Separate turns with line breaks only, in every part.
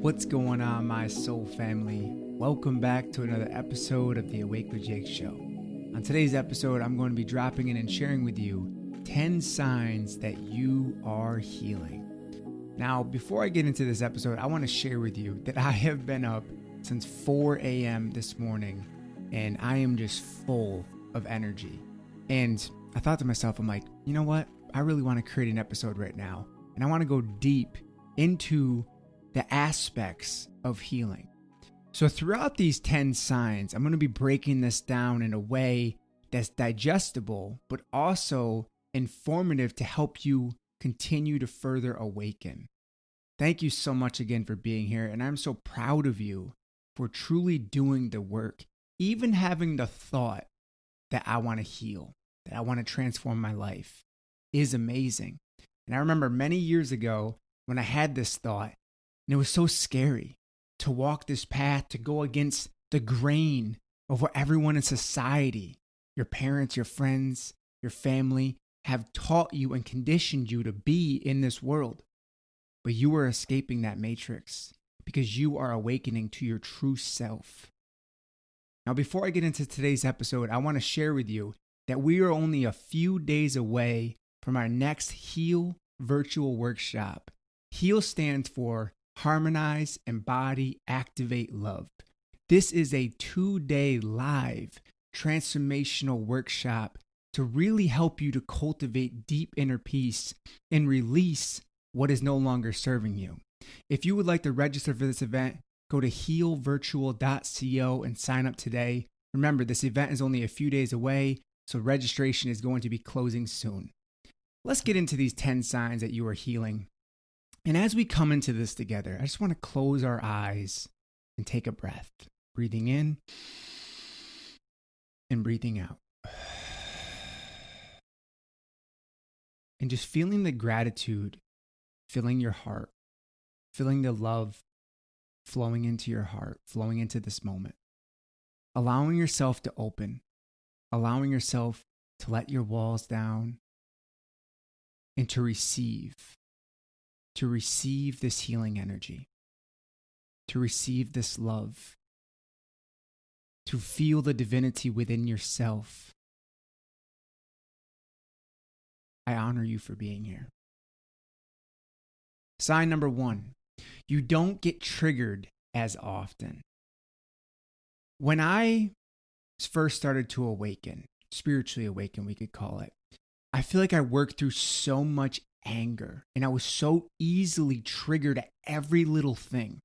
What's going on, my soul family? Welcome back to another episode of the Awake with Jake show. On today's episode, I'm going to be dropping in and sharing with you 10 signs that you are healing. Now, before I get into this episode, I want to share with you that I have been up since 4 a.m. this morning, and I am just full of energy. And I thought to myself, I'm like, you know what? I really want to create an episode right now, and I want to go deep into the aspects of healing. So throughout these 10 signs, I'm going to be breaking this down in a way that's digestible, but also informative to help you continue to further awaken. Thank you so much again for being here, and I'm so proud of you for truly doing the work, even having the thought that I want to heal, that I want to transform my life is amazing. And I remember many years ago when I had this thought, and it was so scary to walk this path, to go against the grain of what everyone in society, your parents, your friends, your family have taught you and conditioned you to be in this world. But you are escaping that matrix because you are awakening to your true self. Now, before I get into today's episode, I want to share with you that we are only a few days away from our next Heal virtual workshop. Heal stands for Harmonize, Embody, Activate, Love. This is a 2-day live transformational workshop to really help you to cultivate deep inner peace and release what is no longer serving you. If you would like to register for this event, go to healvirtual.co and sign up today. Remember, this event is only a few days away, so registration is going to be closing soon. Let's get into these 10 signs that you are healing. And as we come into this together, I just want to close our eyes and take a breath. Breathing in and breathing out. And just feeling the gratitude, filling your heart, feeling the love flowing into your heart, flowing into this moment. Allowing yourself to open, allowing yourself to let your walls down and to receive this healing energy, to receive this love, to feel the divinity within yourself. I honor you for being here. Sign number 1, you don't get triggered as often. When I first started to awaken, spiritually awaken, we could call it, I feel like I worked through so much anger, and I was so easily triggered at every little thing.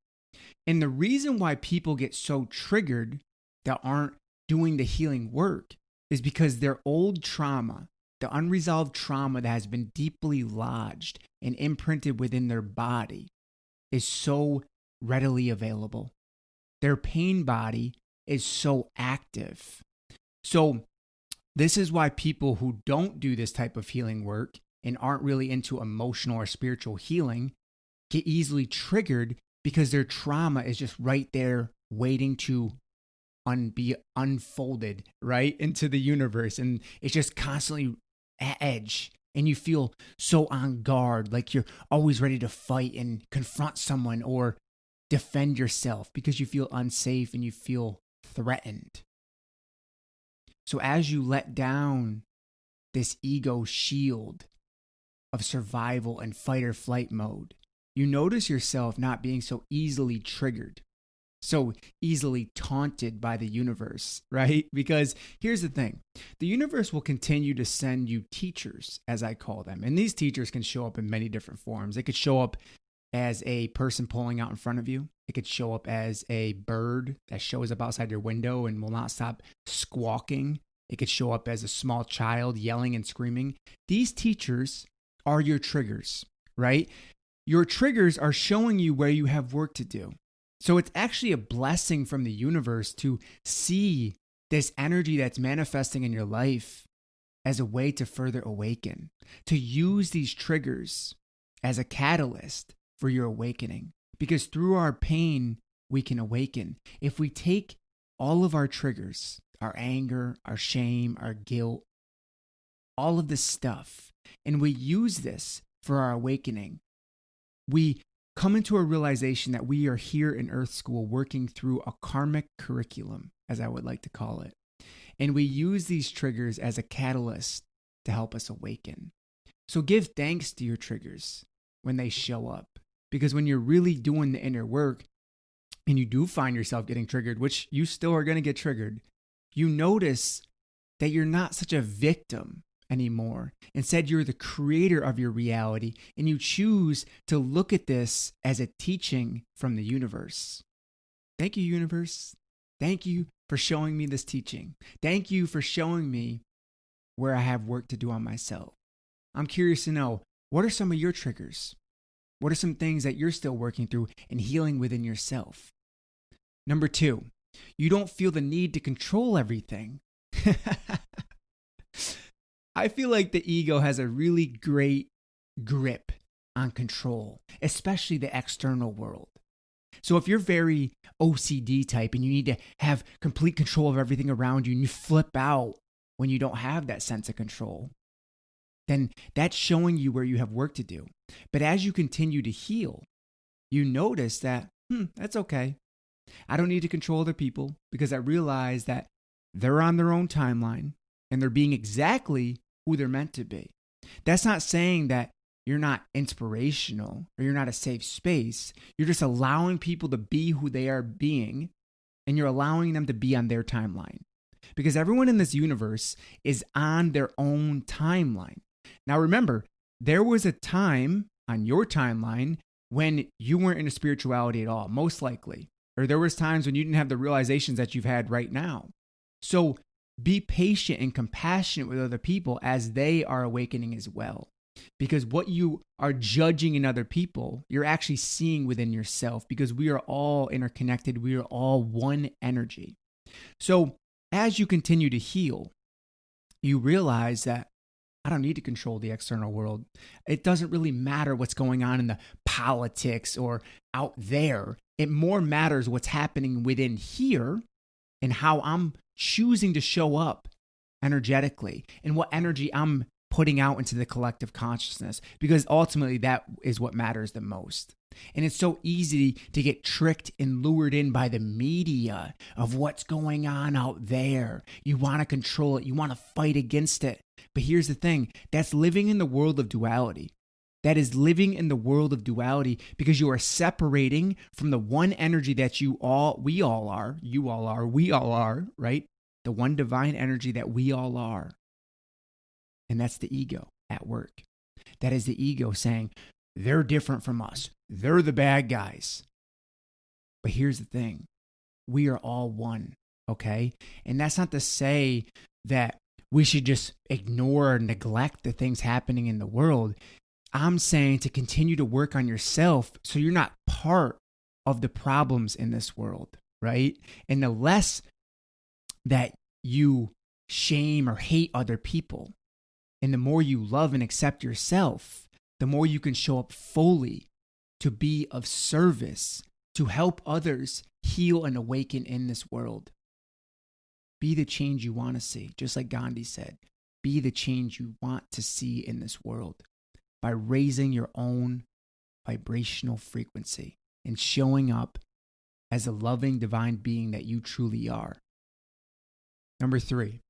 And the reason why people get so triggered that aren't doing the healing work is because their old trauma, the unresolved trauma that has been deeply lodged and imprinted within their body, is so readily available. Their pain body is so active. So this is why people who don't do this type of healing work and aren't really into emotional or spiritual healing get easily triggered, because their trauma is just right there waiting to be unfolded right into the universe. And it's just constantly at edge. And you feel so on guard, like you're always ready to fight and confront someone or defend yourself because you feel unsafe and you feel threatened. So as you let down this ego shield of survival and fight or flight mode, you notice yourself not being so easily triggered, so easily taunted by the universe, right? Because here's the thing, the universe will continue to send you teachers, as I call them. And these teachers can show up in many different forms. They could show up as a person pulling out in front of you. It could show up as a bird that shows up outside your window and will not stop squawking. It could show up as a small child yelling and screaming. These teachers are your triggers, right? Your triggers are showing you where you have work to do. So it's actually a blessing from the universe to see this energy that's manifesting in your life as a way to further awaken, to use these triggers as a catalyst for your awakening. Because through our pain, we can awaken. If we take all of our triggers, our anger, our shame, our guilt, all of this stuff, and we use this for our awakening, we come into a realization that we are here in Earth School working through a karmic curriculum, as I would like to call it. And we use these triggers as a catalyst to help us awaken. So give thanks to your triggers when they show up. Because when you're really doing the inner work and you do find yourself getting triggered, which you still are going to get triggered, you notice that you're not such a victim anymore. Instead, you're the creator of your reality, and you choose to look at this as a teaching from the universe. Thank you, universe. Thank you for showing me this teaching. Thank you for showing me where I have work to do on myself. I'm curious to know, what are some of your triggers? What are some things that you're still working through and healing within yourself? Number 2, you don't feel the need to control everything. I feel like the ego has a really great grip on control, especially the external world. So if you're very OCD type and you need to have complete control of everything around you and you flip out when you don't have that sense of control, then that's showing you where you have work to do. But as you continue to heal, you notice that, that's okay. I don't need to control other people because I realize that they're on their own timeline and they're being exactly who they're meant to be. That's not saying that you're not inspirational or you're not a safe space. You're just allowing people to be who they are being, and you're allowing them to be on their timeline. Because everyone in this universe is on their own timeline. Now remember, there was a time on your timeline when you weren't into spirituality at all, most likely. Or there was times when you didn't have the realizations that you've had right now. So be patient and compassionate with other people as they are awakening as well. Because what you are judging in other people, you're actually seeing within yourself, because we are all interconnected. We are all one energy. So as you continue to heal, you realize that I don't need to control the external world. It doesn't really matter what's going on in the politics or out there. It more matters what's happening within here and how I'm choosing to show up energetically and what energy I'm putting out into the collective consciousness, because ultimately that is what matters the most. And it's so easy to get tricked and lured in by the media of what's going on out there. You want to control it. You want to fight against it. But here's the thing. That's living in the world of duality. That is living in the world of duality because you are separating from the one energy that we all are, right? The one divine energy that we all are. And that's the ego at work. That is the ego saying, they're different from us. They're the bad guys. But here's the thing. We are all one, okay? And that's not to say that we should just ignore or neglect the things happening in the world. I'm saying to continue to work on yourself so you're not part of the problems in this world, right? And the less that you shame or hate other people, and the more you love and accept yourself, the more you can show up fully to be of service, to help others heal and awaken in this world. Be the change you want to see, just like Gandhi said. Be the change you want to see in this world by raising your own vibrational frequency and showing up as a loving divine being that you truly are. Number 3,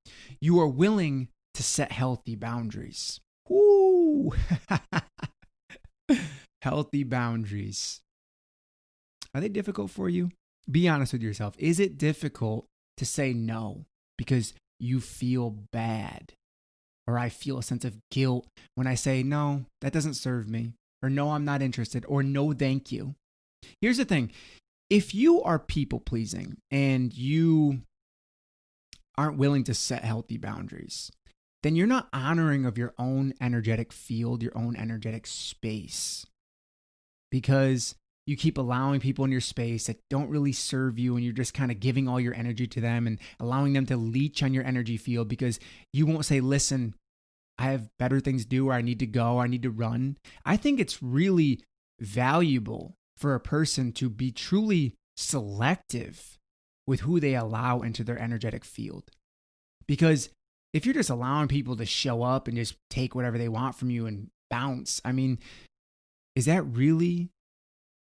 you are willing to set healthy boundaries. Woo! Healthy boundaries. Are they difficult for you? Be honest with yourself. Is it difficult to say no because you feel bad? Or I feel a sense of guilt when I say, no, that doesn't serve me. Or no, I'm not interested. Or no, thank you. Here's the thing. If you are people pleasing and you aren't willing to set healthy boundaries, then you're not honoring of your own energetic field, your own energetic space. Because you keep allowing people in your space that don't really serve you, and you're just kind of giving all your energy to them and allowing them to leech on your energy field because you won't say, listen, I have better things to do, or I need to go, or I need to run. I think it's really valuable for a person to be truly selective with who they allow into their energetic field. Because if you're just allowing people to show up and just take whatever they want from you and bounce, I mean, is that really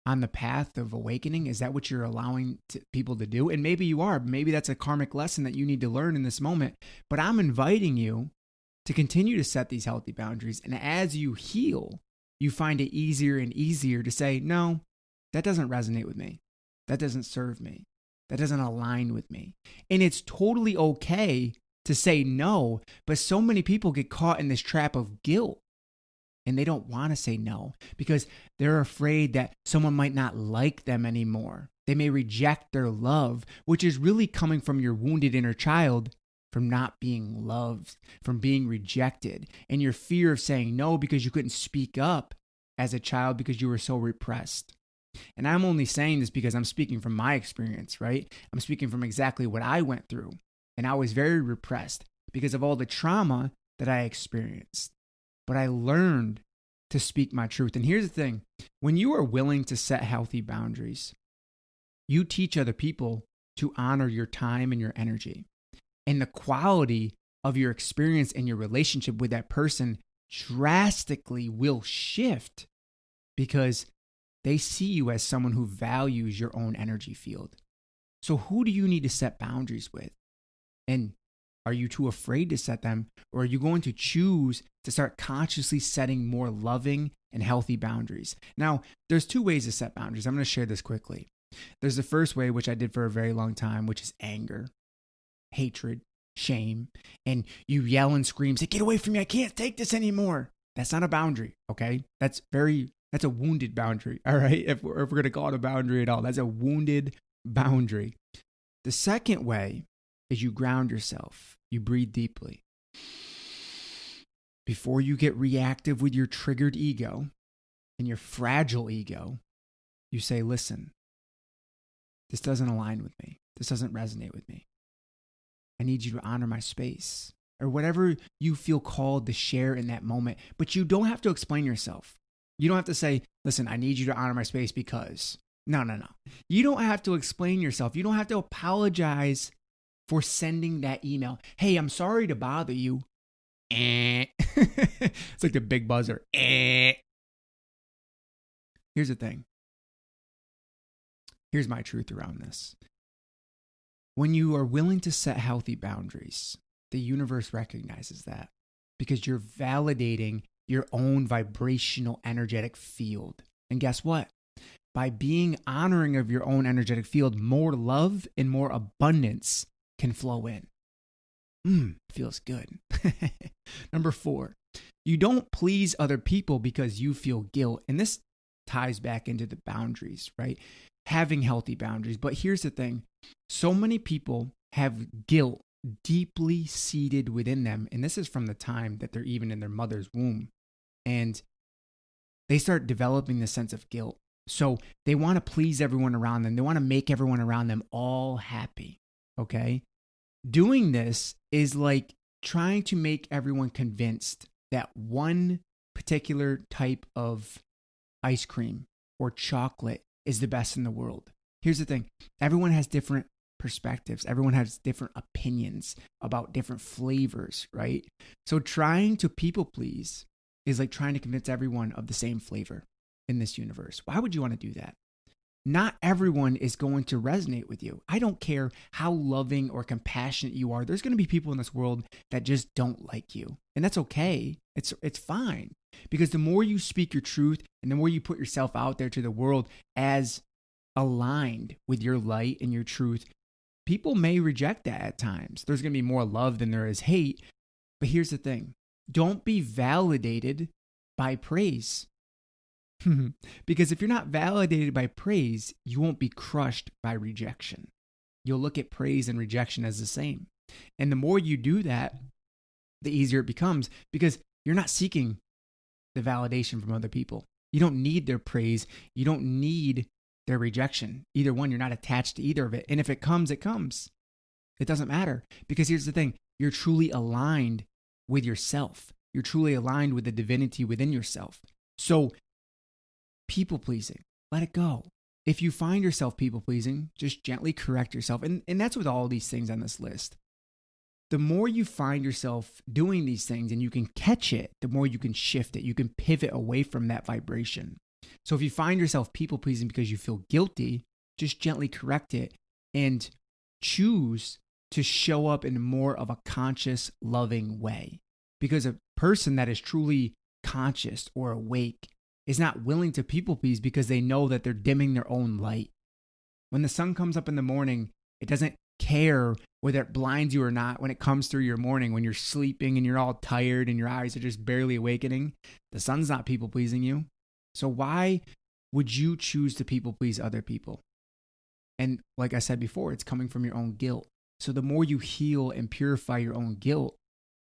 on the path of awakening? Is that what you're allowing people to do? And maybe you are. Maybe that's a karmic lesson that you need to learn in this moment. But I'm inviting you to continue to set these healthy boundaries. And as you heal, you find it easier and easier to say, no, that doesn't resonate with me. That doesn't serve me. That doesn't align with me. And it's totally okay to say no, but so many people get caught in this trap of guilt. And they don't want to say no because they're afraid that someone might not like them anymore. They may reject their love, which is really coming from your wounded inner child, from not being loved, from being rejected, and your fear of saying no because you couldn't speak up as a child because you were so repressed. And I'm only saying this because I'm speaking from my experience, right? I'm speaking from exactly what I went through. And I was very repressed because of all the trauma that I experienced. But I learned to speak my truth. And here's the thing. When you are willing to set healthy boundaries, you teach other people to honor your time and your energy. And the quality of your experience and your relationship with that person drastically will shift because they see you as someone who values your own energy field. So who do you need to set boundaries with? And are you too afraid to set them? Or are you going to choose to start consciously setting more loving and healthy boundaries? Now, there's two ways to set boundaries. I'm going to share this quickly. There's the first way, which I did for a very long time, which is anger, hatred, shame. And you yell and scream, say, get away from me. I can't take this anymore. That's not a boundary, okay? That's a wounded boundary, all right? If we're going to call it a boundary at all, that's a wounded boundary. The second way is you ground yourself. You breathe deeply. Before you get reactive with your triggered ego and your fragile ego, you say, listen, this doesn't align with me. This doesn't resonate with me. I need you to honor my space, or whatever you feel called to share in that moment. But you don't have to explain yourself. You don't have to say, listen, I need you to honor my space because. No. You don't have to explain yourself. You don't have to apologize for sending that email. Hey, I'm sorry to bother you. It's like the big buzzer. Here's the thing. Here's my truth around this. When you are willing to set healthy boundaries, the universe recognizes that because you're validating your own vibrational energetic field. And guess what? By being honoring of your own energetic field, more love and more abundance can flow in. Feels good. Number 4, you don't please other people because you feel guilt. And this ties back into the boundaries, right? Having healthy boundaries. But here's the thing. So many people have guilt deeply seated within them. And this is from the time that they're even in their mother's womb. And they start developing this sense of guilt. So they want to please everyone around them. They want to make everyone around them all happy. Okay? Doing this is like trying to make everyone convinced that one particular type of ice cream or chocolate is the best in the world. Here's the thing. Everyone has different perspectives. Everyone has different opinions about different flavors, right? So trying to people please is like trying to convince everyone of the same flavor in this universe. Why would you want to do that? Not everyone is going to resonate with you. I don't care how loving or compassionate you are. There's going to be people in this world that just don't like you. And that's okay. It's fine. Because the more you speak your truth and the more you put yourself out there to the world as aligned with your light and your truth, people may reject that at times. There's going to be more love than there is hate. But here's the thing. Don't be validated by praise. Because if you're not validated by praise, you won't be crushed by rejection. You'll look at praise and rejection as the same. And the more you do that, the easier it becomes because you're not seeking the validation from other people. You don't need their praise. You don't need their rejection. Either one, you're not attached to either of it. And if it comes, it comes. It doesn't matter because here's the thing. You're truly aligned with yourself. You're truly aligned with the divinity within yourself. So people pleasing, let it go. If you find yourself people pleasing, just gently correct yourself. And that's with all these things on this list. The more you find yourself doing these things and you can catch it, the more you can shift it. You can pivot away from that vibration. So if you find yourself people pleasing because you feel guilty, just gently correct it and choose to show up in more of a conscious, loving way. Because a person that is truly conscious or awake is not willing to people please because they know that they're dimming their own light. When the sun comes up in the morning, it doesn't care whether it blinds you or not when it comes through your morning, when you're sleeping and you're all tired and your eyes are just barely awakening. The sun's not people pleasing you. So why would you choose to people please other people? And like I said before, it's coming from your own guilt. So the more you heal and purify your own guilt,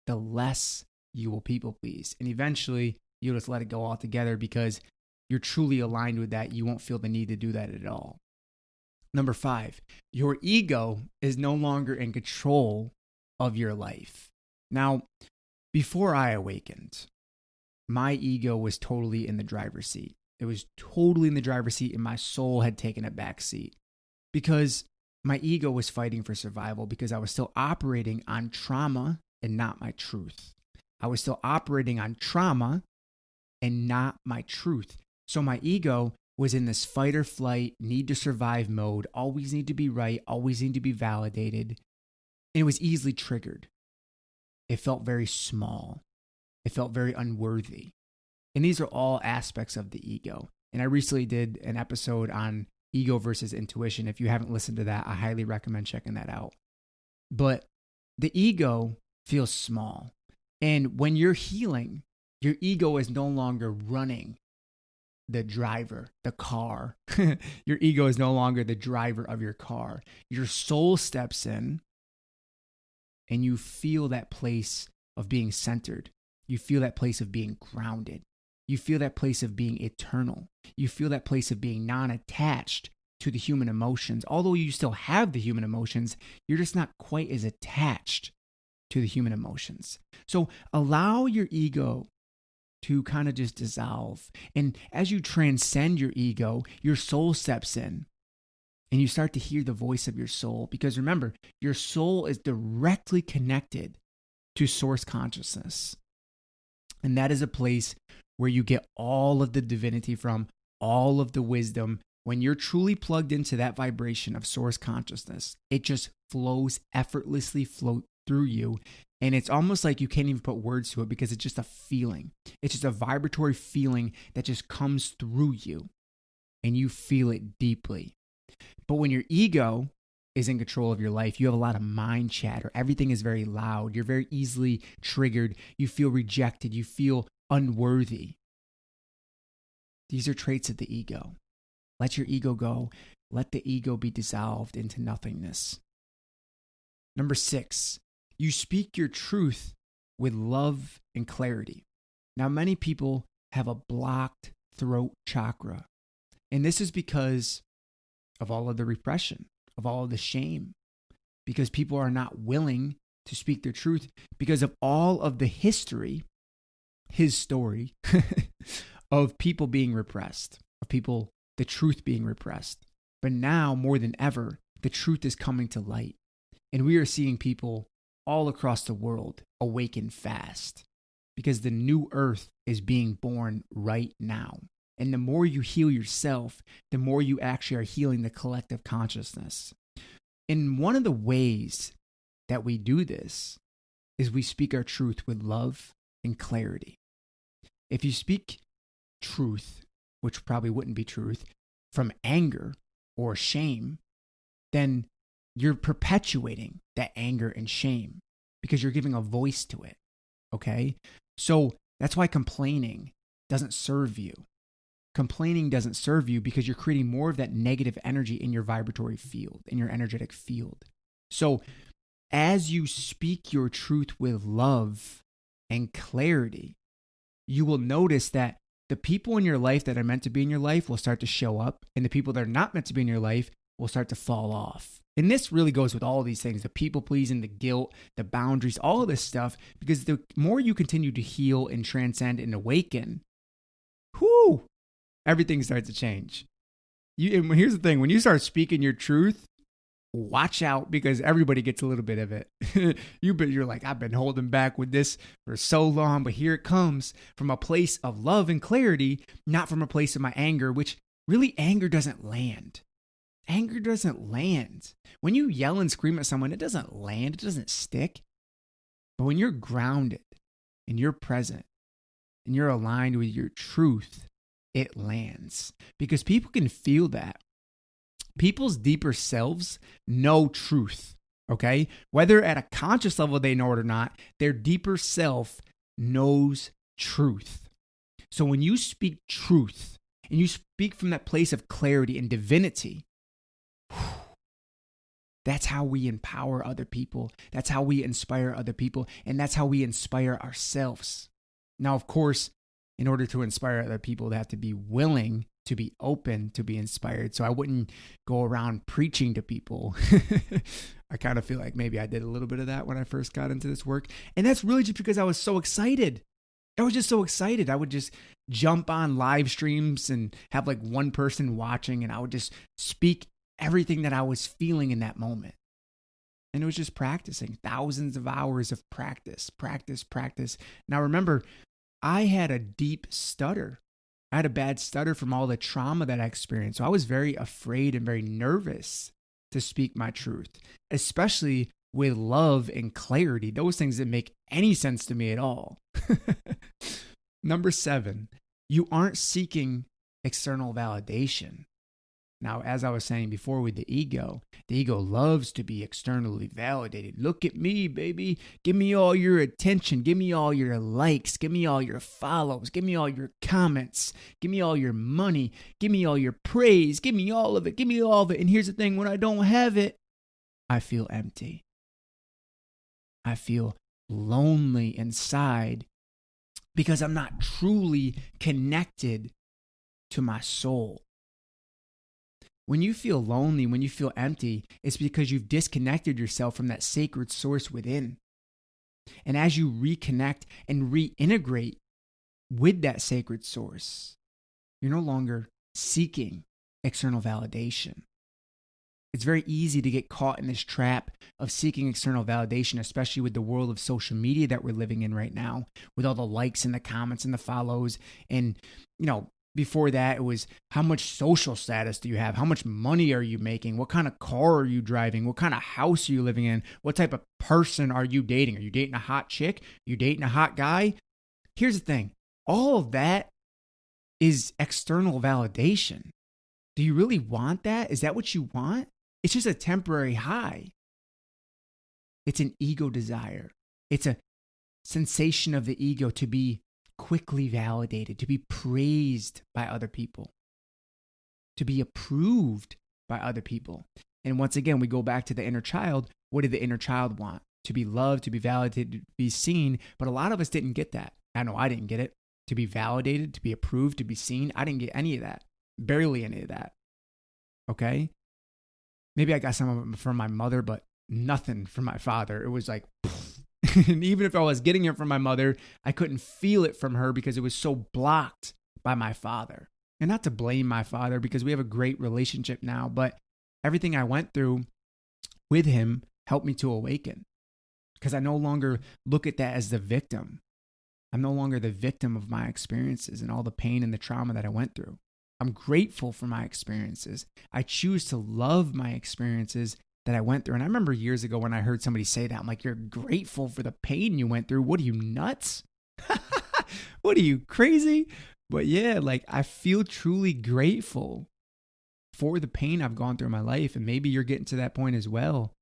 the less you will people please. And eventually you'll just let it go altogether because you're truly aligned with that. You won't feel the need to do that at all. Number 5, your ego is no longer in control of your life. Now, before I awakened, my ego was totally in the driver's seat. It was totally in the driver's seat, and my soul had taken a back seat because my ego was fighting for survival because I was still operating on trauma and not my truth. I was still operating on trauma and not my truth. So my ego was in this fight or flight, need to survive mode, always need to be right, always need to be validated. And it was easily triggered. It felt very small. It felt very unworthy. And these are all aspects of the ego. And I recently did an episode on ego versus intuition. If you haven't listened to that, I highly recommend checking that out. But the ego feels small. And when you're healing, your ego is no longer running the driver, the car. Your ego is no longer the driver of your car. Your soul steps in and you feel that place of being centered. You feel that place of being grounded. You feel that place of being eternal. You feel that place of being non-attached to the human emotions. Although you still have the human emotions, you're just not quite as attached to the human emotions. So allow your ego to kind of just dissolve. And as you transcend your ego, your soul steps in and you start to hear the voice of your soul. Because remember, your soul is directly connected to source consciousness. And that is a place where you get all of the divinity from, all of the wisdom. When you're truly plugged into that vibration of source consciousness, it just flows effortlessly through you. And it's almost like you can't even put words to it because it's just a feeling. It's just a vibratory feeling that just comes through you and you feel it deeply. But when your ego is in control of your life, you have a lot of mind chatter. Everything is very loud. You're very easily triggered. You feel rejected. You feel unworthy. These are traits of the ego. Let your ego go. Let the ego be dissolved into nothingness. Number 6, you speak your truth with love and clarity. Now, many people have a blocked throat chakra. And this is because of all of the repression, of all of the shame, because people are not willing to speak their truth because of all of the history, his story, of people being repressed, of people, the truth being repressed. But now, more than ever, the truth is coming to light. And we are seeing people all across the world awaken fast because the new earth is being born right now. And the more you heal yourself, the more you actually are healing the collective consciousness. And one of the ways that we do this is we speak our truth with love and clarity. If you speak truth, which probably wouldn't be truth, from anger or shame, then you're perpetuating that anger and shame because you're giving a voice to it, okay? So that's why complaining doesn't serve you. Complaining doesn't serve you because you're creating more of that negative energy in your vibratory field, in your energetic field. So as you speak your truth with love and clarity, you will notice that the people in your life that are meant to be in your life will start to show up, and the people that are not meant to be in your life will start to fall off. And this really goes with all of these things, the people pleasing, the guilt, the boundaries, all of this stuff, because the more you continue to heal and transcend and awaken, everything starts to change. And here's the thing, when you start speaking your truth, watch out, because everybody gets a little bit of it. You're like, I've been holding back with this for so long, but here it comes from a place of love and clarity, not from a place of my anger, which really anger doesn't land. Anger doesn't land. When you yell and scream at someone, it doesn't land, it doesn't stick. But when you're grounded and you're present and you're aligned with your truth, it lands, because people can feel that. People's deeper selves know truth, okay? Whether at a conscious level they know it or not, their deeper self knows truth. So when you speak truth and you speak from that place of clarity and divinity, that's how we empower other people. That's how we inspire other people. And that's how we inspire ourselves. Now, of course, in order to inspire other people, they have to be willing to be open to be inspired. So I wouldn't go around preaching to people. I kind of feel like maybe I did a little bit of that when I first got into this work. And that's really just because I was so excited. I was just so excited. I would just jump on live streams and have like one person watching, and I would just speak everything that I was feeling in that moment. And it was just practicing, thousands of hours of practice. Now remember, I had a deep stutter. I had a bad stutter from all the trauma that I experienced. So I was very afraid and very nervous to speak my truth, especially with love and clarity. Those things didn't make any sense to me at all. Number 7, you aren't seeking external validation. Now, as I was saying before with the ego loves to be externally validated. Look at me, baby. Give me all your attention. Give me all your likes. Give me all your follows. Give me all your comments. Give me all your money. Give me all your praise. Give me all of it. Give me all of it. And here's the thing, when I don't have it, I feel empty. I feel lonely inside because I'm not truly connected to my soul. When you feel lonely, when you feel empty, it's because you've disconnected yourself from that sacred source within. And as you reconnect and reintegrate with that sacred source, you're no longer seeking external validation. It's very easy to get caught in this trap of seeking external validation, especially with the world of social media that we're living in right now, with all the likes and the comments and the follows. And, before that, it was how much social status do you have? How much money are you making? What kind of car are you driving? What kind of house are you living in? What type of person are you dating? Are you dating a hot chick? Are you dating a hot guy? Here's the thing. All of that is external validation. Do you really want that? Is that what you want? It's just a temporary high. It's an ego desire. It's a sensation of the ego to be quickly validated, to be praised by other people, to be approved by other people. And once again, we go back to the inner child. What did the inner child want? To be loved, to be validated, to be seen. But a lot of us didn't get that. I know I didn't get it. To be validated, to be approved, to be seen. I didn't get any of that. Barely any of that. Okay? Maybe I got some of it from my mother, but nothing from my father. It was like, and even if I was getting it from my mother, I couldn't feel it from her because it was so blocked by my father. And not to blame my father, because we have a great relationship now, but everything I went through with him helped me to awaken, because I no longer look at that as the victim. I'm no longer the victim of my experiences and all the pain and the trauma that I went through. I'm grateful for my experiences. I choose to love my experiences that I went through. And I remember years ago when I heard somebody say that, I'm like, you're grateful for the pain you went through. What are you, nuts? What are you, crazy? But yeah, like I feel truly grateful for the pain I've gone through in my life. And maybe you're getting to that point as well,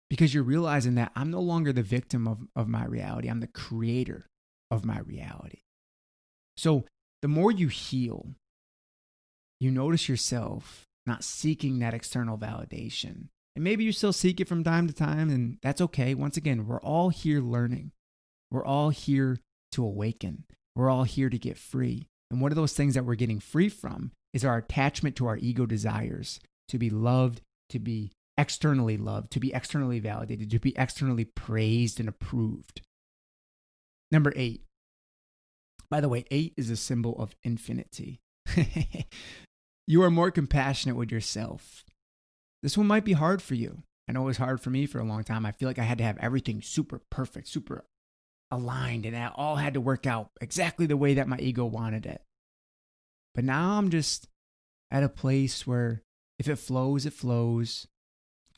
because you're realizing that I'm no longer the victim of my reality. I'm the creator of my reality. So the more you heal, you notice yourself not seeking that external validation. And maybe you still seek it from time to time, and that's okay. Once again, we're all here learning. We're all here to awaken. We're all here to get free. And one of those things that we're getting free from is our attachment to our ego desires, to be loved, to be externally loved, to be externally validated, to be externally praised and approved. Number 8. By the way, 8 is a symbol of infinity. You are more compassionate with yourself. This one might be hard for you. I know it was hard for me for a long time. I feel like I had to have everything super perfect, super aligned, and it all had to work out exactly the way that my ego wanted it. But now I'm just at a place where if it flows,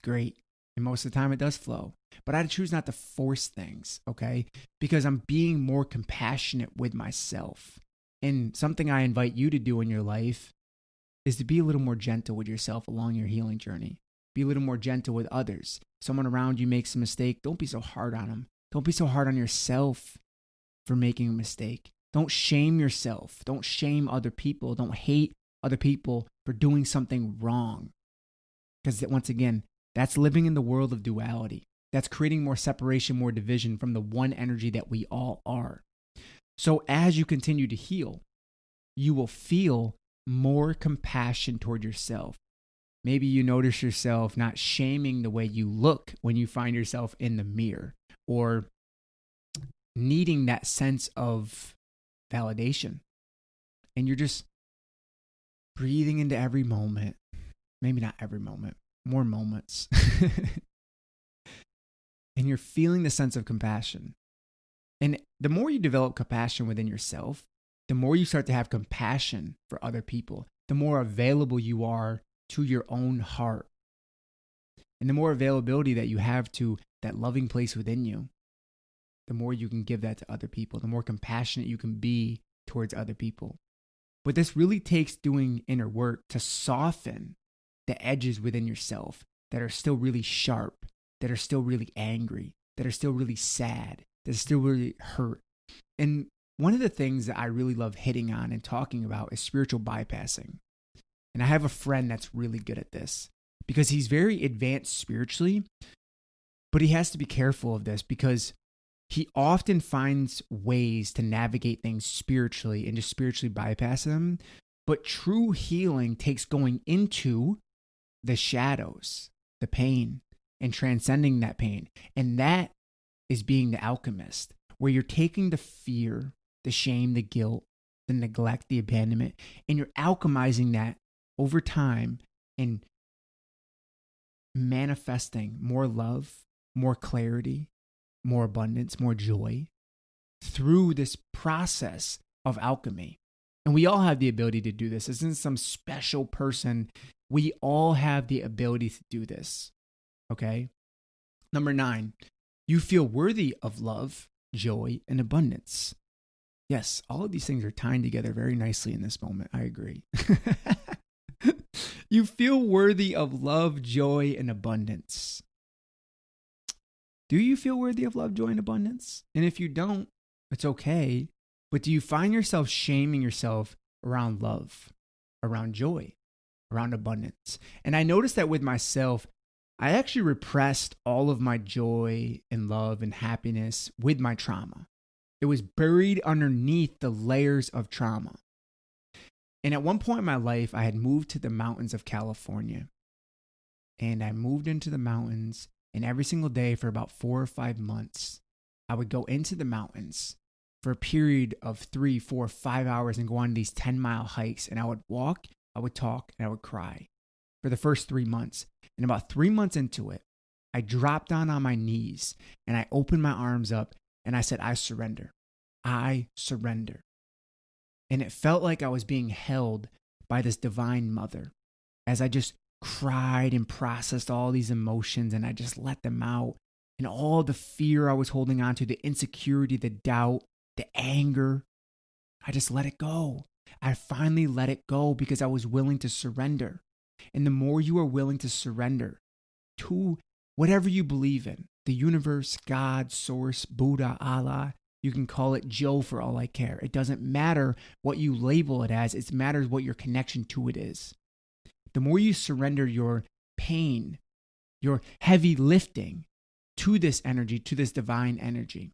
great. And most of the time it does flow. But I choose not to force things, okay? Because I'm being more compassionate with myself. And something I invite you to do in your life is to be a little more gentle with yourself along your healing journey. Be a little more gentle with others. Someone around you makes a mistake, don't be so hard on them. Don't be so hard on yourself for making a mistake. Don't shame yourself. Don't shame other people. Don't hate other people for doing something wrong. Because once again, that's living in the world of duality. That's creating more separation, more division from the one energy that we all are. So as you continue to heal, you will feel more compassion toward yourself. Maybe you notice yourself not shaming the way you look when you find yourself in the mirror, or needing that sense of validation. And you're just breathing into every moment. Maybe not every moment, more moments. And you're feeling the sense of compassion. And the more you develop compassion within yourself, the more you start to have compassion for other people, the more available you are to your own heart. And the more availability that you have to that loving place within you, the more you can give that to other people, the more compassionate you can be towards other people. But this really takes doing inner work to soften the edges within yourself that are still really sharp, that are still really angry, that are still really sad, that are still really hurt. And one of the things that I really love hitting on and talking about is spiritual bypassing. And I have a friend that's really good at this because he's very advanced spiritually, but he has to be careful of this because he often finds ways to navigate things spiritually and just spiritually bypass them. But true healing takes going into the shadows, the pain, and transcending that pain. And that is being the alchemist, where you're taking the fear, the shame, the guilt, the neglect, the abandonment, and you're alchemizing that over time and manifesting more love, more clarity, more abundance, more joy through this process of alchemy. And we all have the ability to do this. This isn't some special person. We all have the ability to do this. Okay? Number 9, you feel worthy of love, joy, and abundance. Yes, all of these things are tying together very nicely in this moment. I agree. You feel worthy of love, joy, and abundance. Do you feel worthy of love, joy, and abundance? And if you don't, it's okay. But do you find yourself shaming yourself around love, around joy, around abundance? And I noticed that with myself, I actually repressed all of my joy and love and happiness with my trauma. It was buried underneath the layers of trauma. And at one point in my life, I had moved to the mountains of California. And I moved into the mountains, and every single day for about 4 or 5 months, I would go into the mountains for a period of 3, 4, 5 hours and go on these 10-mile hikes. And I would walk, I would talk, and I would cry for the first 3 months. And about 3 months into it, I dropped down on my knees and I opened my arms up and I said, I surrender. I surrender. And it felt like I was being held by this divine mother as I just cried and processed all these emotions, and I just let them out. And all the fear I was holding on to, the insecurity, the doubt, the anger, I just let it go. I finally let it go because I was willing to surrender. And the more you are willing to surrender to whatever you believe in, the universe, God, source, Buddha, Allah, you can call it Joe for all I care. It doesn't matter what you label it as. It matters what your connection to it is. The more you surrender your pain, your heavy lifting to this energy, to this divine energy,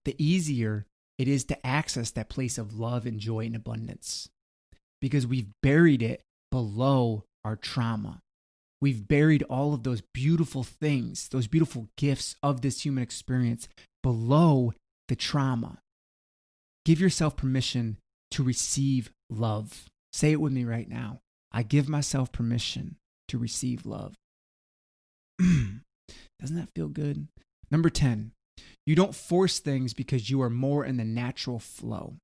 the easier it is to access that place of love and joy and abundance. Because we've buried it below our trauma. We've buried all of those beautiful things, those beautiful gifts of this human experience below the trauma. Give yourself permission to receive love. Say it with me right now. I give myself permission to receive love. Doesn't that feel good? Number 10, you don't force things because you are more in the natural flow.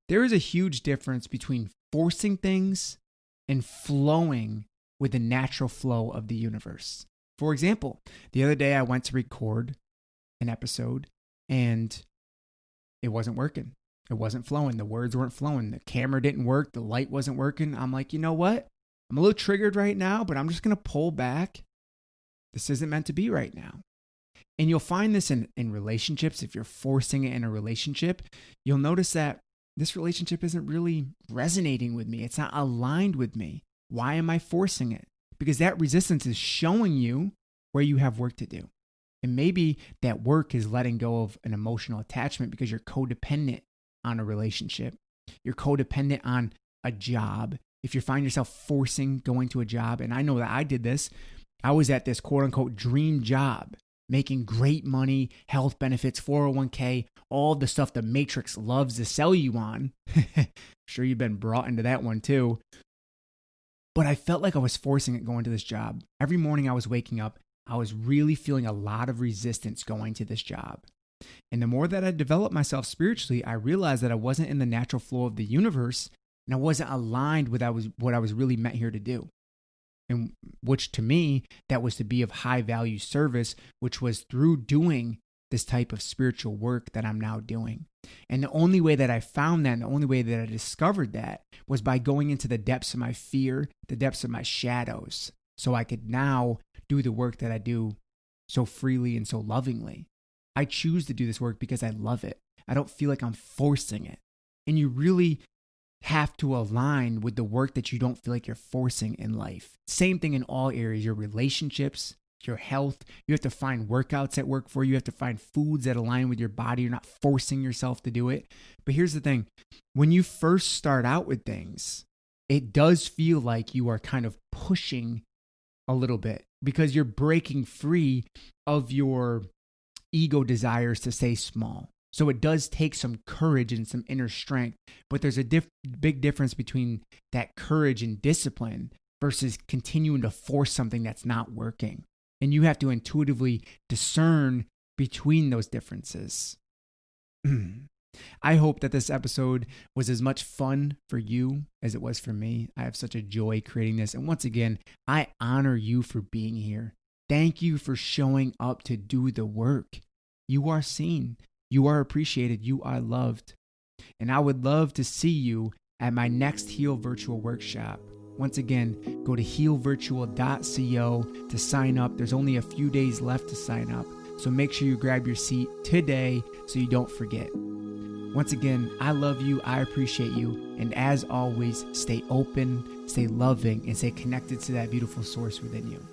There is a huge difference between forcing things and flowing with the natural flow of the universe. For example, the other day I went to record an episode and it wasn't working. It wasn't flowing. The words weren't flowing. The camera didn't work. The light wasn't working. I'm like, you know what? I'm a little triggered right now, but I'm just going to pull back. This isn't meant to be right now. And you'll find this in relationships. If you're forcing it in a relationship, you'll notice that this relationship isn't really resonating with me. It's not aligned with me. Why am I forcing it? Because that resistance is showing you where you have work to do. And maybe that work is letting go of an emotional attachment because you're codependent on a relationship. You're codependent on a job. If you find yourself forcing going to a job, and I know that I did this, I was at this quote unquote dream job, making great money, health benefits, 401k, all the stuff the Matrix loves to sell you on. Sure, you've been brought into that one too. But I felt like I was forcing it going to this job. Every morning I was waking up, I was really feeling a lot of resistance going to this job. And the more that I developed myself spiritually, I realized that I wasn't in the natural flow of the universe and I wasn't aligned with what I was really meant here to do. And which to me, that was to be of high value service, which was through doing this type of spiritual work that I'm now doing. And the only way that I found that, and the only way that I discovered that was by going into the depths of my fear, the depths of my shadows, so I could now do the work that I do so freely and so lovingly. I choose to do this work because I love it. I don't feel like I'm forcing it. And you really have to align with the work that you don't feel like you're forcing in life. Same thing in all areas, your relationships, your health. You have to find workouts that work for you. You have to find foods that align with your body. You're not forcing yourself to do it. But here's the thing. When you first start out with things, it does feel like you are kind of pushing a little bit because you're breaking free of your ego desires to stay small. So it does take some courage and some inner strength, but there's a big difference between that courage and discipline versus continuing to force something that's not working. And you have to intuitively discern between those differences. I hope that this episode was as much fun for you as it was for me. I have such a joy creating this. And once again, I honor you for being here. Thank you for showing up to do the work. You are seen. You are appreciated. You are loved. And I would love to see you at my next Heal Virtual Workshop. Once again, go to healvirtual.co to sign up. There's only a few days left to sign up. So make sure you grab your seat today so you don't forget. Once again, I love you. I appreciate you. And as always, stay open, stay loving, and stay connected to that beautiful source within you.